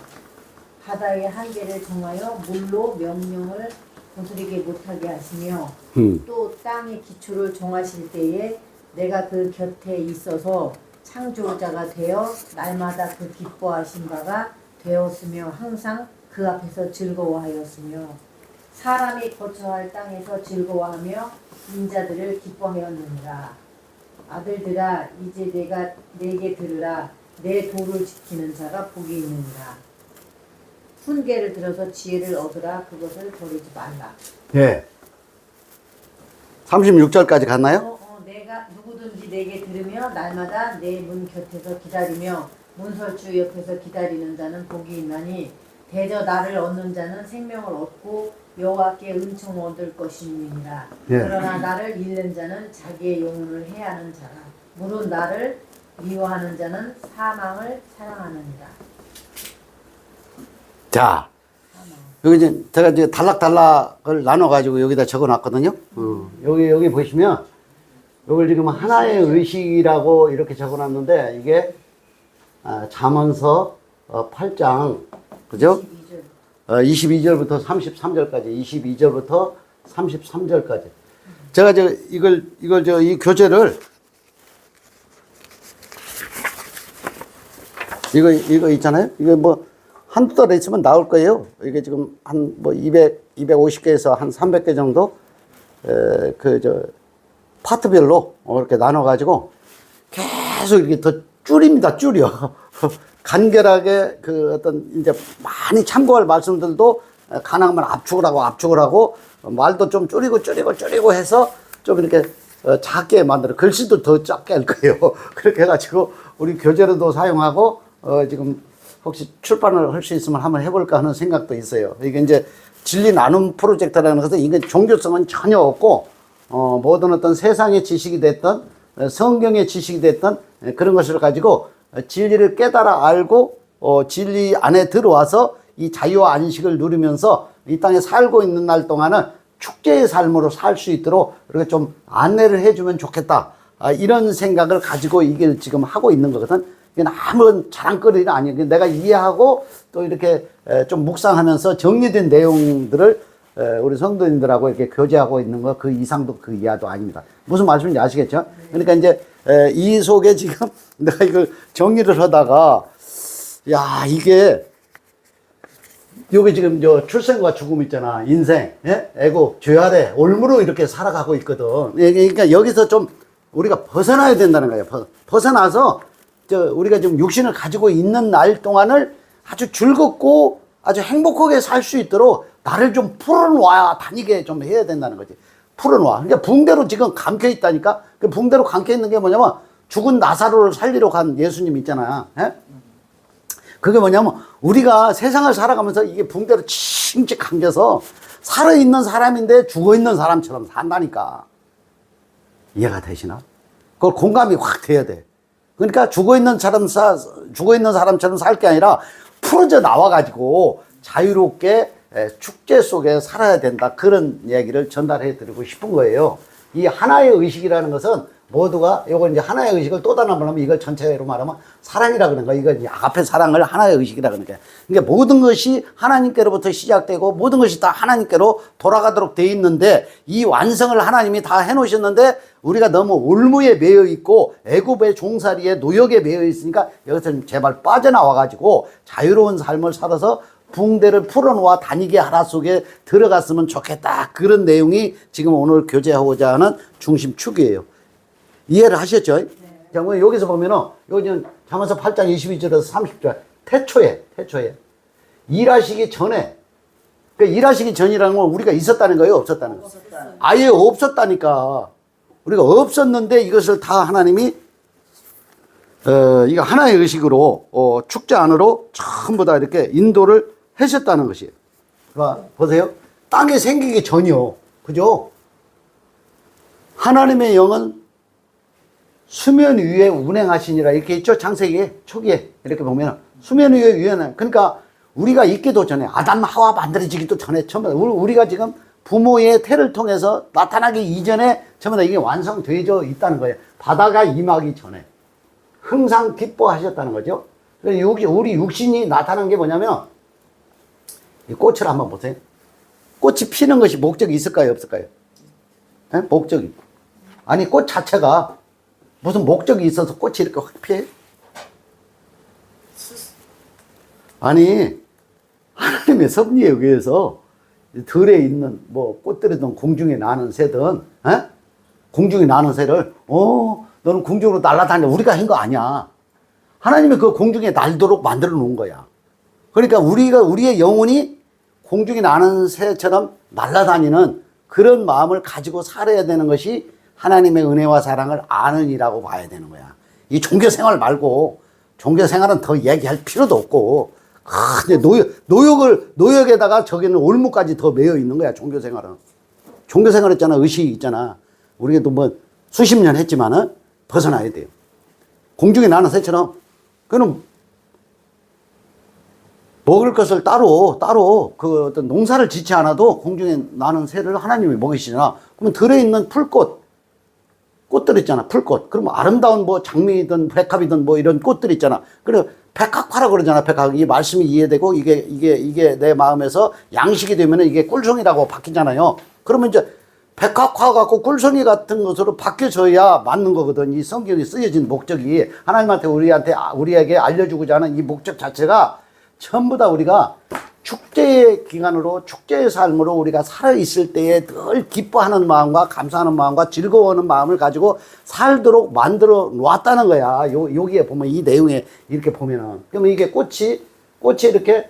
바다의 한계를 정하여 물로 명령을 거스르게 못하게 하시며 또 땅의 기초를 정하실 때에 내가 그 곁에 있어서 창조자가 되어 날마다 그 기뻐하신 바가 되었으며 항상 그 앞에서 즐거워하였으며 사람이 거처할 땅에서 즐거워하며 인자들을 기뻐하였느니라. 아들들아 이제 내게 들으라. 내 도를 지키는 자가 복이 있느니라. 훈계를 들어서 지혜를 얻으라. 그것을 버리지 말라. 예. 36절까지 갔나요? 내가 누구든지 내게 들으며 날마다 내 문 곁에서 기다리며 문설주 옆에서 기다리는 자는 복이 있나니 대저 나를 얻는 자는 생명을 얻고 여호와께 은총 얻을 것임이니라. 예. 그러나 나를 잃는 자는 자기의 영혼을 해하는 자라. 물론 나를 미워하는 자는 사망을 사랑하느니라. 자, 여기 이제 제가 이제 단락단락을 나눠가지고 여기다 적어놨거든요. 여기 보시면 이걸 지금 하나의 의식이라고 이렇게 적어놨는데 이게 잠언서 8장 그죠? 22절부터 33절까지 22절부터 33절까지 제가 이 교재를 이거 있잖아요. 이거 뭐 한두 달 있으면 나올 거예요. 이게 지금 한 뭐 250개에서 한 300개 정도 파트별로 이렇게 나눠가지고 계속 이렇게 더 줄입니다. 줄여. 간결하게 어떤 이제 많이 참고할 말씀들도 가능하면 압축을 하고 말도 좀 줄이고 해서 좀 이렇게 작게 만들어 글씨도 더 작게 할 거예요. 그렇게 해가지고 우리 교재로도 사용하고 지금 혹시 출판을 할 수 있으면 한번 해볼까 하는 생각도 있어요. 이게 이제 진리 나눔 프로젝트라는 것은 이게 종교성은 전혀 없고 모든 어떤 세상의 지식이 됐던 성경의 지식이 됐던 그런 것을 가지고 진리를 깨달아 알고 진리 안에 들어와서 이 자유와 안식을 누리면서 이 땅에 살고 있는 날 동안은 축제의 삶으로 살 수 있도록 이렇게 좀 안내를 해주면 좋겠다. 이런 생각을 가지고 이걸 지금 하고 있는 거거든. 이건 아무런 자랑거리가 아니에요. 내가 이해하고 또 이렇게 좀 묵상하면서 정리된 내용들을 우리 성도님들하고 이렇게 교제하고 있는 거 그 이상도 그 이하도 아닙니다. 무슨 말씀인지 아시겠죠? 그러니까 이제 이 속에 지금 내가 이걸 정리를 하다가 야 이게 여기 지금 저 출생과 죽음 있잖아. 인생, 예? 애고, 죄 아래, 올무로 이렇게 살아가고 있거든. 그러니까 여기서 좀 우리가 벗어나야 된다는 거예요. 벗어나서 우리가 지금 육신을 가지고 있는 날 동안을 아주 즐겁고 아주 행복하게 살 수 있도록 나를 좀 풀어놓아야 다니게 좀 해야 된다는 거지. 풀어놓아. 그러니까 붕대로 지금 감겨 있다니까. 그 붕대로 감겨 있는 게 뭐냐면 죽은 나사로를 살리러 간 예수님 있잖아요. 예? 그게 뭐냐면 우리가 세상을 살아가면서 이게 붕대로 칭칭 감겨서 살아있는 사람인데 죽어있는 사람처럼 산다니까. 이해가 되시나? 그걸 공감이 확 돼야 돼. 그러니까 죽어있는 사람처럼 살 게 아니라 풀어져 나와가지고 자유롭게 축제 속에 살아야 된다. 그런 이야기를 전달해 드리고 싶은 거예요. 이 하나의 의식이라는 것은 모두가 요거 이제 하나의 의식을 또 다른 말하면 이걸 전체로 말하면 사랑이라 그러는 거야. 이거 이제 앞에 사랑을 하나의 의식이라 그러는 거야. 그러니까 모든 것이 하나님께로부터 시작되고 모든 것이 다 하나님께로 돌아가도록 돼 있는데 이 완성을 하나님이 다 해놓으셨는데 우리가 너무 올무에 매여 있고 애굽의 종살이에 노역에 매여 있으니까 여기서 좀 제발 빠져나와 가지고 자유로운 삶을 살아서 붕대를 풀어놓아 다니게 하라 속에 들어갔으면 좋겠다. 그런 내용이 지금 오늘 교제하고자 하는 중심축이에요. 이해를 하셨죠? 네. 자, 뭐 여기서 보면은, 여기 잠언서 8장 22절에서 30절, 태초에. 일하시기 전에, 그러니까 일하시기 전이라는 건 우리가 있었다는 거예요? 없었다는 거예요? 아예 없었다니까. 우리가 없었는데 이것을 다 하나님이, 이거 하나의 의식으로, 축제 안으로 전부 다 이렇게 인도를 하셨다는 것이에요. 보세요. 땅에 생기기 전이요. 그죠? 하나님의 영은 수면 위에 운행하시니라 이렇게 있죠. 창세기 초기에 이렇게 보면 수면 위에 운행. 그러니까 우리가 있기도 전에 아담 하와 만들어지기도 전에 처음에 우리가 지금 부모의 태를 통해서 나타나기 이전에 전부 다 이게 완성되어 있다는 거예요. 바다가 임하기 전에 항상 기뻐하셨다는 거죠. 우리 육신이 나타난 게 뭐냐면 이 꽃을 한번 보세요. 꽃이 피는 것이 목적이 있을까요, 없을까요? 네? 목적이. 아니 꽃 자체가 무슨 목적이 있어서 꽃이 이렇게 확 피해? 아니, 하나님의 섭리에 의해서 들에 있는 뭐 꽃들이든 공중에 나는 새든, 에? 공중에 나는 새를, 너는 공중으로 날아다녀. 우리가 한 거 아니야. 하나님이 그 공중에 날도록 만들어 놓은 거야. 그러니까 우리의 영혼이 공중에 나는 새처럼 날아다니는 그런 마음을 가지고 살아야 되는 것이 하나님의 은혜와 사랑을 아는 이라고 봐야 되는 거야. 이 종교 생활 말고, 종교 생활은 더 얘기할 필요도 없고, 노역에다가 저기는 올무까지 더 매여 있는 거야, 종교 생활은. 종교 생활 있잖아, 의식 있잖아. 우리가 뭐 수십 년 했지만은 벗어나야 돼요. 공중에 나는 새처럼, 그는 먹을 것을 따로 그 어떤 농사를 짓지 않아도 공중에 나는 새를 하나님이 먹이시잖아. 그러면 들에 있는 꽃들 있잖아, 풀꽃. 그러면 아름다운 뭐 장미든 백합이든 뭐 이런 꽃들 있잖아. 그래, 백합화라고 그러잖아, 백합. 이 말씀이 이해되고 이게 내 마음에서 양식이 되면은 이게 꿀송이라고 바뀌잖아요. 그러면 이제 백합화 갖고 꿀송이 같은 것으로 바뀌어져야 맞는 거거든. 이 성경이 쓰여진 목적이 하나님한테 우리에게 알려주고자 하는 이 목적 자체가 전부 다 우리가 축제의 기간으로 축제의 삶으로 우리가 살아있을 때에 늘 기뻐하는 마음과 감사하는 마음과 즐거워하는 마음을 가지고 살도록 만들어 놨다는 거야. 여기에 보면 이 내용에 이렇게 보면은. 그러면 이게 꽃이 이렇게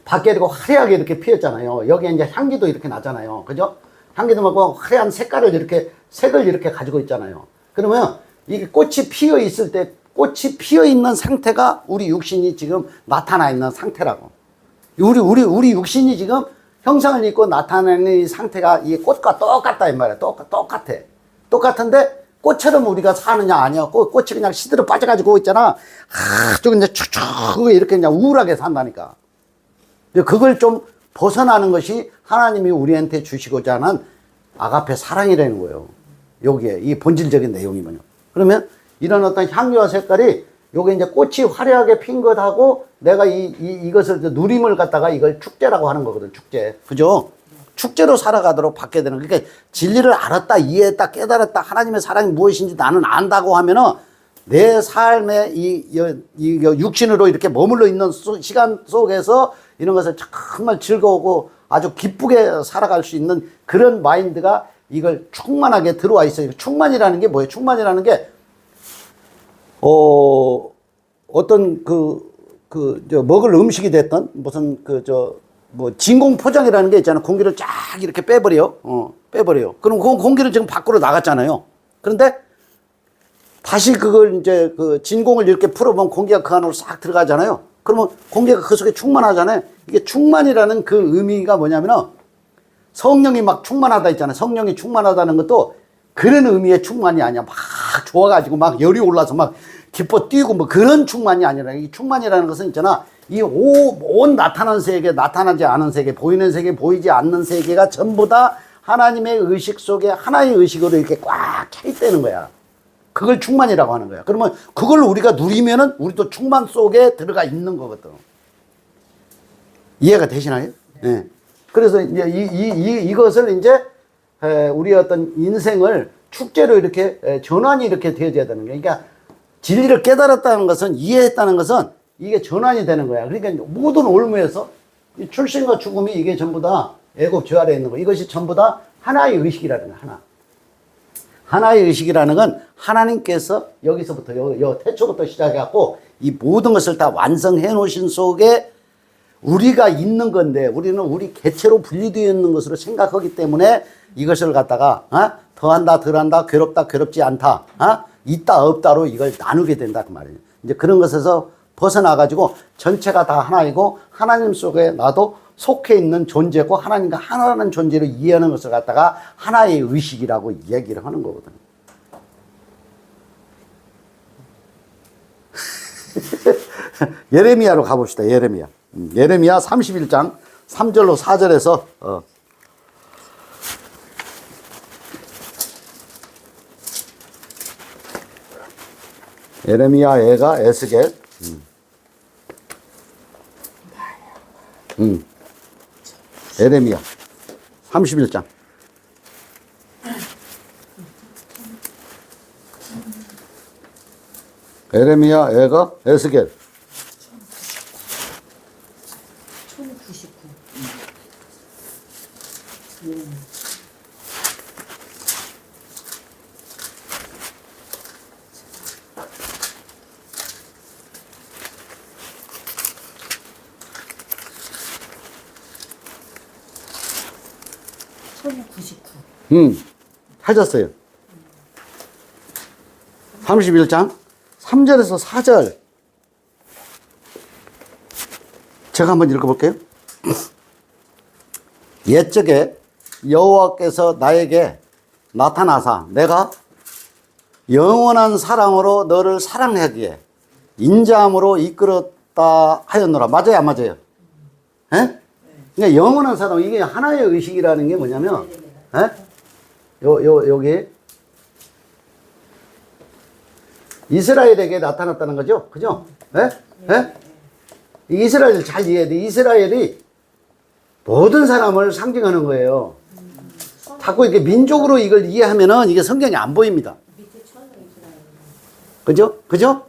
밖에 이렇게 화려하게 이렇게 피었잖아요. 여기에 이제 향기도 이렇게 나잖아요. 그죠? 향기도 나고 화려한 색을 이렇게 가지고 있잖아요. 그러면 이게 꽃이 피어 있을 때 꽃이 피어 있는 상태가 우리 육신이 지금 나타나 있는 상태라고. 우리 육신이 지금 형상을 입고 나타내는 이 상태가 이 꽃과 똑같다 이 말이야. 똑같아. 똑같은데 꽃처럼 우리가 사느냐 아니야. 꽃이 그냥 시들어 빠져가지고 있잖아. 좀 이제 축축 이렇게 그냥 우울하게 산다니까. 그걸 좀 벗어나는 것이 하나님이 우리한테 주시고자 하는 아가페 사랑이라는 거예요. 여기에 이 본질적인 내용이면요. 그러면 이런 어떤 향기와 색깔이 요게 이제 꽃이 화려하게 핀 것하고 내가 이것을 누림을 갖다가 이걸 축제라고 하는 거거든, 축제. 그죠? 축제로 살아가도록 받게 되는. 그러니까 진리를 알았다, 이해했다, 깨달았다, 하나님의 사랑이 무엇인지 나는 안다고 하면은 내 삶의 이 육신으로 이렇게 머물러 있는 시간 속에서 이런 것을 정말 즐거우고 아주 기쁘게 살아갈 수 있는 그런 마인드가 이걸 충만하게 들어와 있어요. 충만이라는 게 뭐예요? 충만이라는 게 어떤 먹을 음식이 됐던 무슨 진공 포장이라는 게 있잖아. 공기를 쫙 이렇게 빼버려. 그럼 그 공기를 지금 밖으로 나갔잖아요. 그런데 다시 그걸 이제 진공을 이렇게 풀어보면 공기가 그 안으로 싹 들어가잖아요. 그러면 공기가 그 속에 충만하잖아요. 이게 충만이라는 그 의미가 뭐냐면은 성령이 막 충만하다 있잖아요. 성령이 충만하다는 것도 그런 의미의 충만이 아니야. 막 좋아가지고 막 열이 올라서 막 기뻐 뛰고 뭐 그런 충만이 아니라 이 충만이라는 것은 있잖아. 이 온 나타난 세계, 나타나지 않은 세계, 보이는 세계, 보이지 않는 세계가 전부 다 하나님의 의식 속에 하나의 의식으로 이렇게 꽉 차 있다는 거야. 그걸 충만이라고 하는 거야. 그러면 그걸 우리가 누리면은 우리도 충만 속에 들어가 있는 거거든. 이해가 되시나요? 네. 그래서 이제 이것을 이제 우리 어떤 인생을 축제로 이렇게 전환이 이렇게 되어져야 되는 거야. 그러니까 진리를 깨달았다는 것은, 이해했다는 것은 이게 전환이 되는 거야. 그러니까 모든 올무에서 이 출생과 죽음이 이게 전부 다 애굽 저 아래에 있는 거. 이것이 전부 다 하나의 의식이라는 거야. 하나의 의식이라는 건 하나님께서 여기서부터 요 태초부터 시작해갖고 이 모든 것을 다 완성해 놓으신 속에 우리가 있는 건데 우리는 우리 개체로 분리되어 있는 것으로 생각하기 때문에 이것을 갖다가 더한다 덜한다 괴롭다 괴롭지 않다 있다 없다로 이걸 나누게 된다 그 말이에요. 이제 그런 것에서 벗어나가지고 전체가 다 하나이고 하나님 속에 나도 속해 있는 존재고 하나님과 하나라는 존재로 이해하는 것을 갖다가 하나의 의식이라고 이야기를 하는 거거든요. 예레미야로 가봅시다. 예레미야 31장 3절로 4절에서 예레미야 애가 에스겔 예레미야 31장 예레미야 애가 에스겔 1099. 하셨어요. 31장 3절에서 4절. 제가 한번 읽어볼게요. 옛적에 여호와께서 나에게 나타나사 내가 영원한 사랑으로 너를 사랑하기에 인자함으로 이끌었다 하였노라. 맞아요, 안 맞아요? 예? 그러니까 영원한 사랑, 이게 하나의 의식이라는 게 뭐냐면, 예? 여기 이스라엘에게 나타났다는 거죠, 그죠? 예? 예? 이스라엘 잘 이해해야 돼. 이스라엘이 모든 사람을 상징하는 거예요. 자꾸 이렇게 민족으로 이걸 이해하면은 이게 성경이 안 보입니다. 그죠? 그죠?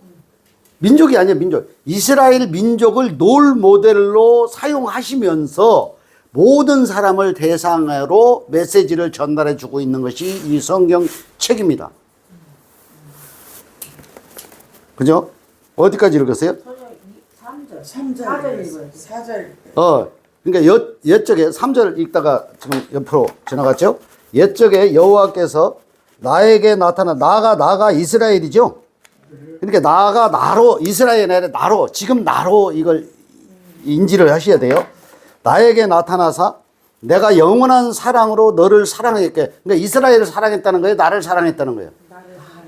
민족이 아니야, 민족. 이스라엘 민족을 롤 모델로 사용하시면서 모든 사람을 대상으로 메시지를 전달해 주고 있는 것이 이 성경 책입니다. 그죠? 어디까지 읽었어요? 3절 읽어요. 4절. 그러니까 옛적에 3절 읽다가 지금 옆으로 지나갔죠? 옛적에 여호와께서 나에게 나가 이스라엘이죠? 그러니까 나가 나로, 이스라엘이 아니라 나로, 지금 나로 이걸 인지를 하셔야 돼요. 나에게 나타나사 내가 영원한 사랑으로 너를 사랑했게. 그러니까 이스라엘을 사랑했다는 거예요? 나를 사랑했다는 거예요?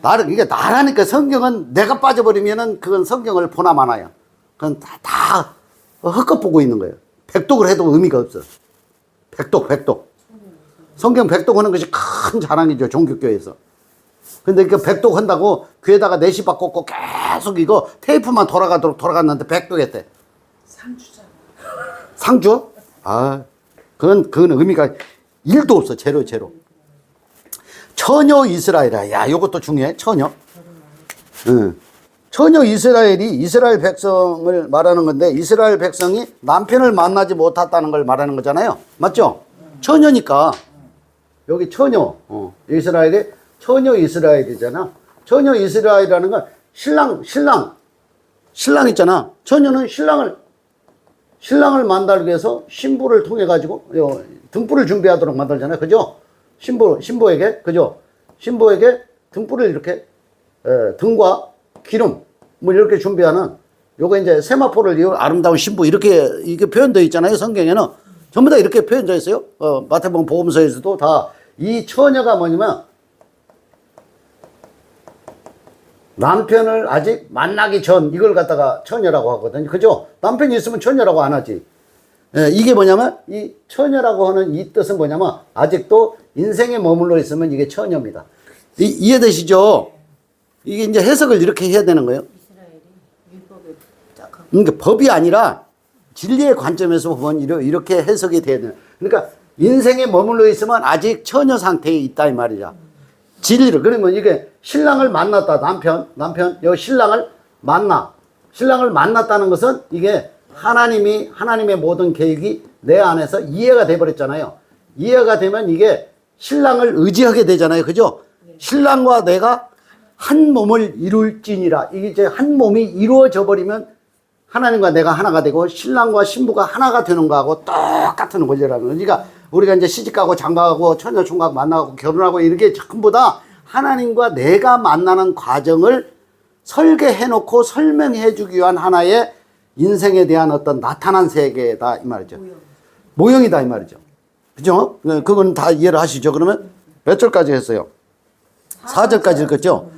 나를, 그러니까 나라니까 성경은 내가 빠져버리면은 그건 성경을 보나 마나요. 그건 다 헛것 보고 있는 거예요. 백독을 해도 의미가 없어. 백독. 성경 백독하는 것이 큰 자랑이죠, 종교교회에서. 근데 그 백독 한다고 귀에다가 내시박 꽂고 계속 이거 테이프만 돌아가도록 돌아갔는데 백독했대. 상주잖아. 상주? 그건 의미가 1도 없어. 제로. 처녀 이스라엘이야. 야, 요것도 중요해. 처녀. 처녀 이스라엘이 이스라엘 백성을 말하는 건데, 이스라엘 백성이 남편을 만나지 못했다는 걸 말하는 거잖아요. 맞죠? 처녀니까. 여기 처녀. 이스라엘이 처녀 이스라엘이잖아. 처녀 이스라엘이라는 건 신랑 있잖아. 처녀는 신랑을 만나기 위해서 신부를 통해 가지고 등불을 준비하도록 만들잖아요. 그죠? 신부에게, 그죠? 신부에게 등불을 이렇게 등과 기름 뭐 이렇게 준비하는, 요거 이제 세마포를 이룬 아름다운 신부, 이게 표현되어 있잖아요. 성경에는 전부 다 이렇게 표현되어 있어요. 마태복음 복음서에서도 다 이 처녀가 뭐냐면 남편을 아직 만나기 전 이걸 갖다가 처녀라고 하거든요. 그죠? 남편이 있으면 처녀라고 안 하지. 이게 뭐냐면 이 처녀라고 하는 이 뜻은 뭐냐면 아직도 인생에 머물러 있으면 이게 처녀입니다. 이해되시죠? 이게 이제 해석을 이렇게 해야 되는 거예요. 그러니까 법이 아니라 진리의 관점에서 보면 이렇게 해석이 돼야 되는. 그러니까 인생에 머물러 있으면 아직 처녀 상태에 있다 이 말이야. 진리를. 그러면 이게 신랑을 만났다. 남편 여기 신랑을 만났다는 것은 이게 하나님의 모든 계획이 내 안에서 이해가 돼 버렸잖아요. 이해가 되면 이게 신랑을 의지하게 되잖아요. 그죠? 신랑과 내가 한 몸을 이룰지니라. 이게 이제 한 몸이 이루어져 버리면 하나님과 내가 하나가 되고 신랑과 신부가 하나가 되는 거하고 똑같은 원리라는 거예요. 그러니까 우리가 이제 시집가고 장가가고 처녀 총각 만나고 결혼하고 이렇게 전부 다 하나님과 내가 만나는 과정을 설계해 놓고 설명해 주기 위한 하나의 인생에 대한 어떤 나타난 세계다 이 말이죠. 모형이다 이 말이죠. 그죠? 그건 다 이해를 하시죠. 그러면 몇 절까지 했어요? 4절까지 읽었죠?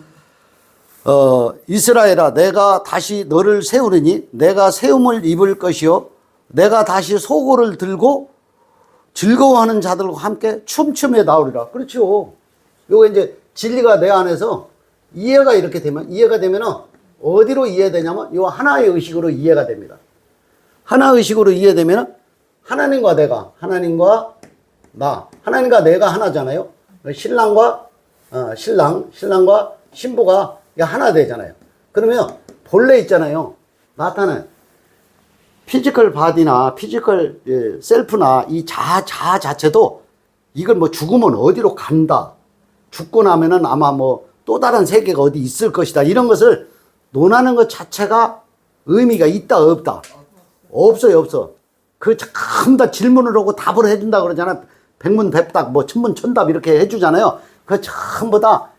이스라엘아 내가 다시 너를 세우리니 내가 세움을 입을 것이요 내가 다시 소고를 들고 즐거워하는 자들과 함께 춤추며 나오리라. 그렇죠. 요거 이제 진리가 내 안에서 이해가 되면은 어디로 이해되냐면 요 하나의 의식으로 이해가 됩니다. 하나의 의식으로 이해되면은 하나님과 내가 하나잖아요. 신랑과 신부가 하나 되잖아요. 그러면 본래 있잖아요. 나타나는 피지컬 바디나 피지컬 셀프나 이 자아 자체도 이걸 뭐 죽으면 어디로 간다. 죽고 나면은 아마 뭐 또 다른 세계가 어디 있을 것이다. 이런 것을 논하는 것 자체가 의미가 있다 없다. 없어요. 그 전부 다 질문을 하고 답을 해준다 그러잖아. 백문백답, 뭐 천문천답 이렇게 해주잖아요. 그 전부 다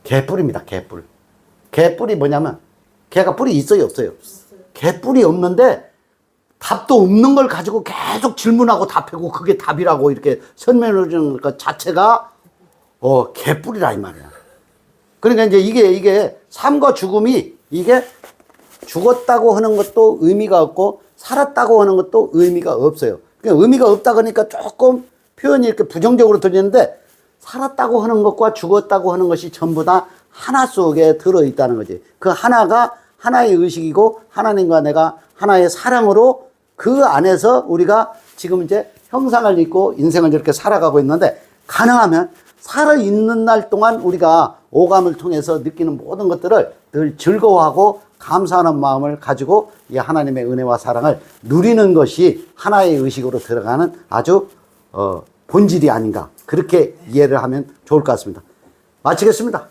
개뿔입니다. 개뿔. 개뿔이 뭐냐면 개가 뿔이 있어요, 없어요? 개뿔이 없는데 답도 없는 걸 가지고 계속 질문하고 답하고 그게 답이라고 이렇게 설명해 주는 것 자체가 개뿔이라 이 말이야. 그러니까 이제 이게 삶과 죽음이 이게 죽었다고 하는 것도 의미가 없고 살았다고 하는 것도 의미가 없어요. 그러니까 의미가 없다 그러니까 조금 표현이 이렇게 부정적으로 들리는데 살았다고 하는 것과 죽었다고 하는 것이 전부 다 하나 속에 들어있다는 거지. 그 하나가 하나의 의식이고 하나님과 내가 하나의 사랑으로 그 안에서 우리가 지금 이제 형상을 입고 인생을 이렇게 살아가고 있는데 가능하면 살아있는 날 동안 우리가 오감을 통해서 느끼는 모든 것들을 늘 즐거워하고 감사하는 마음을 가지고 이 하나님의 은혜와 사랑을 누리는 것이 하나의 의식으로 들어가는 아주 본질이 아닌가 그렇게 이해를 하면 좋을 것 같습니다. 마치겠습니다.